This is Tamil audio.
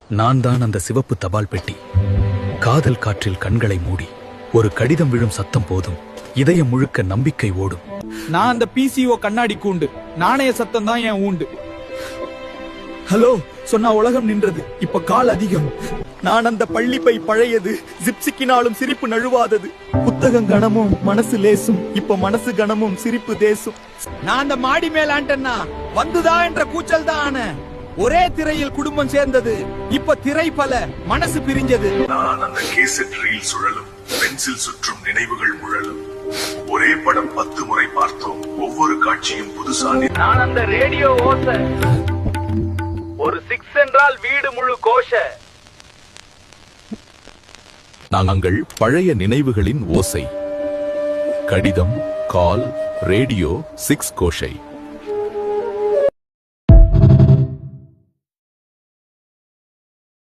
நான் தான் அந்த சிவப்பு தபால் பெட்டி. காதல் காற்றில் கண்களை மூடி ஒரு கடிதம் விழும் சத்தம் போதும் இதயம் முழுக்க நம்பிக்கை ஓடும். நான் அந்த பிசிஓ கண்ணாடி கூண்டு, நாணய சத்தம் தான் என் ஊண்டு. ஹலோ சொன்னா உலகம் நின்றது, இப்ப கால் அதிகம். நான் அந்த பள்ளி பை பழையது, ஜிப்சிக்கினாலும் சிரிப்பு நழுவாதது. புத்தகம் கணமும் மனசு லேசும், இப்ப மனசு கணமும் சிரிப்பு தேசும். நான் அந்த மாடி மேல் ஆண்டனா வந்துதா என்ற கூச்சல் தான். ஒரே திரையில் குடும்பம் சேர்ந்தது, இப்ப திரை பல, மனசு பிரிஞ்சது. நான் அந்த கேசட் ரீல் சுழலும், பென்சில் சுற்றும் நினைவுகள் முழலும். ஒரே படம் 10 முறை பார்த்தோம், ஒவ்வொரு காட்சியும் புதுசா. நான் அந்த ரேடியோ ஓசை, ஒரு 6 என்றால் வீடு முழு கோஷ. நாங்கள் பழைய நினைவுகளின் ஓசை. கடிதம், கால், ரேடியோ, 6 கோஷை.